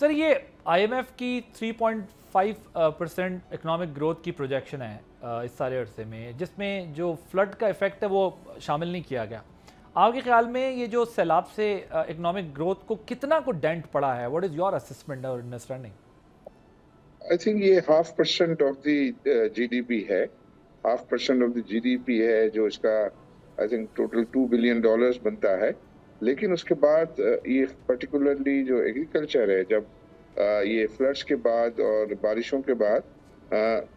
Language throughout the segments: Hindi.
सर ये IMF की 3.5% इकोनॉमिक ग्रोथ की प्रोजेक्शन है इस सारे अरसे में, जिसमें जो फ्लड का इफेक्ट है वो शामिल नहीं किया गया। आपके ख्याल में ये जो सैलाब से इकोनॉमिक ग्रोथ को कितना को डेंट पड़ा है? व्हाट इज योर असेसमेंट और अंडरस्टैंडिंग? आई थिंक ये 0.5% ऑफ द GDP है। 0.5% ऑफ द GDP है जो इसका आई थिंक टोटल $2 बिलियन बनता है। लेकिन उसके बाद ये पर्टिकुलरली जो एग्रीकल्चर है, जब ये फ्लड्स के बाद और बारिशों के बाद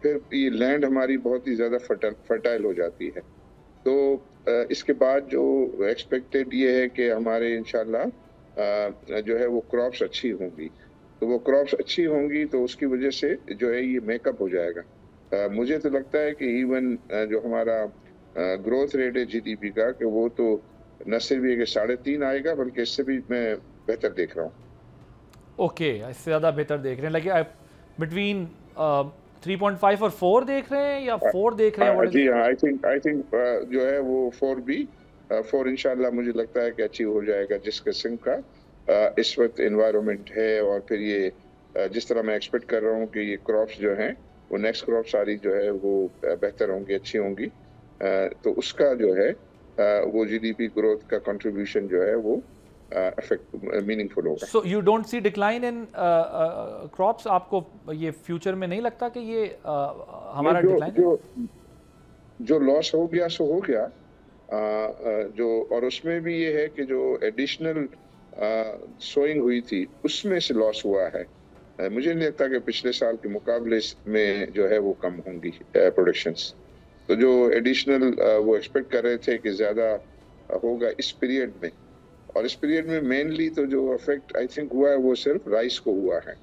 फिर ये लैंड हमारी बहुत ही ज़्यादा फर्टाइल हो जाती है। तो इसके बाद जो एक्सपेक्टेड ये है कि हमारे इंशाल्लाह जो है वो क्रॉप्स अच्छी होंगी। तो वो क्रॉप्स अच्छी होंगी तो उसकी वजह से जो है ये मेकअप हो जाएगा। मुझे तो लगता है कि इवन जो हमारा ग्रोथ रेट है GDP का, कि वो तो न सिर्फ ये कि 3.5 आएगा, बल्कि इससे भी मैं बेहतर देख रहा हूँ। ओके, इससे ज़्यादा बेहतर देख रहे हैं, लाइक बिटवीन 3.5 और 4 देख रहे हैं या 4 देख रहे हैं? जी हाँ, आई थिंक जो है वो 4 इंशाल्लाह मुझे लगता है कि अचीव हो जाएगा, जिस किस्म का इस वक्त एनवायरनमेंट है। और फिर ये जिस तरह मैं एक्सपेक्ट कर रहा हूँ कि ये क्रॉप्स जो हैं वो नेक्स्ट क्रॉप सारी जो है वो बेहतर होंगी, अच्छी होंगी, तो उसका जो है वो GDP ग्रोथ का कंट्रीब्यूशन जो है वो मीनिंगफुल होगा। So you don't see decline in crops? आपको ये फ्यूचर में नहीं लगता कि ये हमारा डिक्लाइन जो लॉस हो गया सो हो गया, जो और उसमें भी ये है कि जो एडिशनल सोइंग हुई थी उसमें से लॉस हुआ है। मुझे नहीं लगता कि पिछले साल के मुकाबले में जो है वो कम होंगी प्रोडक्शंस। तो जो एडिशनल वो एक्सपेक्ट कर रहे थे कि ज़्यादा होगा इस पीरियड में, और इस पीरियड में मेनली तो जो अफेक्ट आई थिंक हुआ है वो सिर्फ राइस को हुआ है।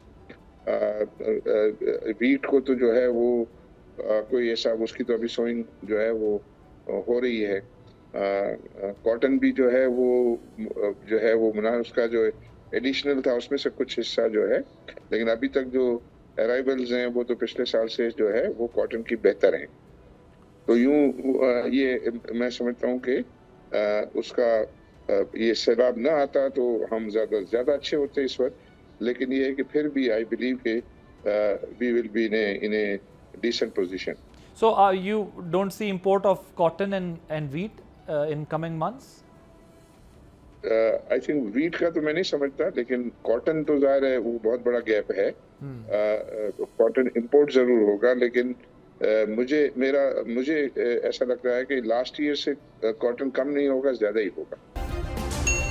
वीट को तो जो है वो कोई ऐसा उसकी तो अभी सोइंग जो है वो हो रही है। कॉटन भी जो है वो उसका जो एडिशनल था उसमें से कुछ हिस्सा जो है, लेकिन अभी तक जो अराइवल्स हैं वो तो पिछले साल से जो है वो कॉटन की बेहतर हैं। तो यूं ये मैं समझता हूँ कि उसका ये सैलाब ना आता तो हम ज़्यादा अच्छे होते इस वक्त। लेकिन ये है कि फिर भी आई बिलीव कि we will be in a decent position. So you don't see import of cotton and wheat in coming months? I think wheat का तो मैं नहीं समझता, लेकिन कॉटन तो ज़ाहिर है वो बहुत बड़ा गैप है। कॉटन इंपोर्ट जरूर होगा, लेकिन मुझे ऐसा लग रहा है कि लास्ट ईयर से कॉटन कम नहीं होगा, ज़्यादा ही होगा।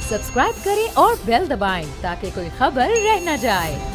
सब्सक्राइब करें और बेल दबाएं ताकि कोई खबर रह न जाए।